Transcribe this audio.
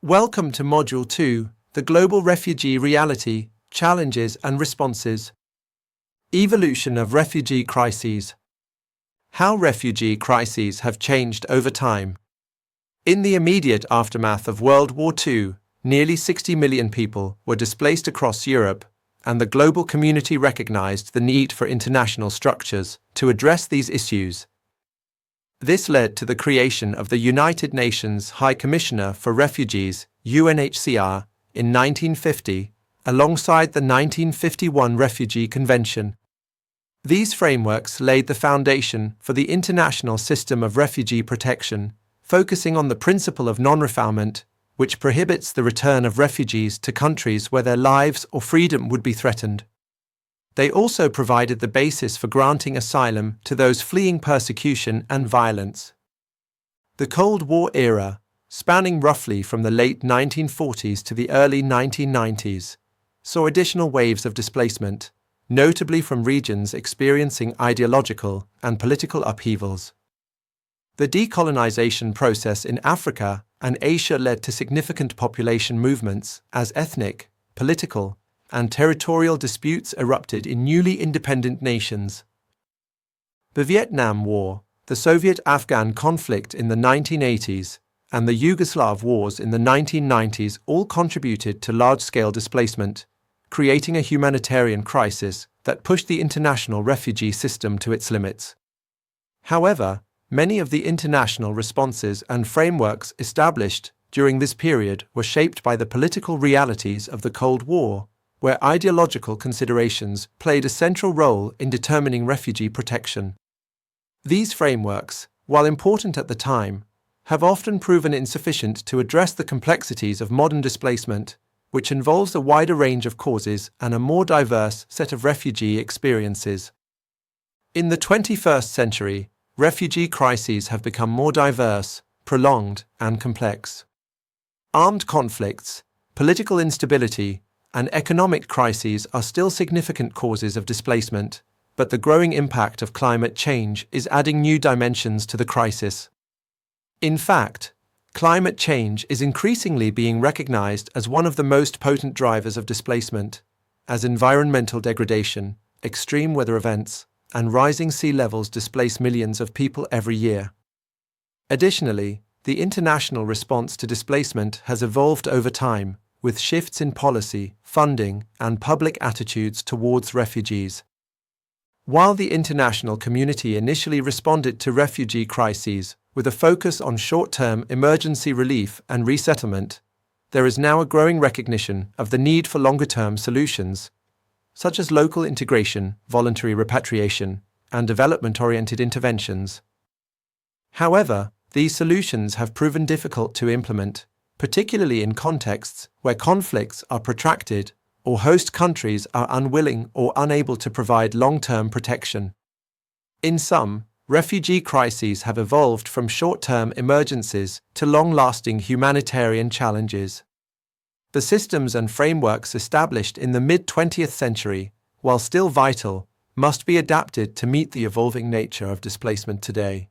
Welcome to Module 2, the Global Refugee Reality, Challenges and Responses. Evolution of Refugee Crises. How refugee crises have changed over time. In the immediate aftermath of World War II, nearly 60 million people were displaced across Europe, and the global community recognized the need for international structures to address these issues. This led to the creation of the United Nations High Commissioner for Refugees, UNHCR, in 1950, alongside the 1951 Refugee Convention. These frameworks laid the foundation for the international system of refugee protection, focusing on the principle of non-refoulement, which prohibits the return of refugees to countries where their lives or freedom would be threatened. They also provided the basis for granting asylum to those fleeing persecution and violence. The Cold War era, spanning roughly from the late 1940s to the early 1990s, saw additional waves of displacement, notably from regions experiencing ideological and political upheavals. The decolonization process in Africa and Asia led to significant population movements as ethnic, political, and territorial disputes erupted in newly independent nations. The Vietnam War, the Soviet-Afghan conflict in the 1980s, and the Yugoslav wars in the 1990s all contributed to large-scale displacement, creating a humanitarian crisis that pushed the international refugee system to its limits. However, many of the international responses and frameworks established during this period were shaped by the political realities of the Cold War, where ideological considerations played a central role in determining refugee protection. These frameworks, while important at the time, have often proven insufficient to address the complexities of modern displacement, which involves a wider range of causes and a more diverse set of refugee experiences. In the 21st century, refugee crises have become more diverse, prolonged, and complex. Armed conflicts, political instability, and economic crises are still significant causes of displacement, but the growing impact of climate change is adding new dimensions to the crisis. In fact, climate change is increasingly being recognized as one of the most potent drivers of displacement, as environmental degradation, extreme weather events, and rising sea levels displace millions of people every year. Additionally, the international response to displacement has evolved over time, with shifts in policy, funding, and public attitudes towards refugees. While the international community initially responded to refugee crises with a focus on short-term emergency relief and resettlement, there is now a growing recognition of the need for longer-term solutions, such as local integration, voluntary repatriation, and development-oriented interventions. However, these solutions have proven difficult to implement, particularly in contexts where conflicts are protracted or host countries are unwilling or unable to provide long-term protection. In sum, refugee crises have evolved from short-term emergencies to long-lasting humanitarian challenges. The systems and frameworks established in the mid-20th century, while still vital, must be adapted to meet the evolving nature of displacement today.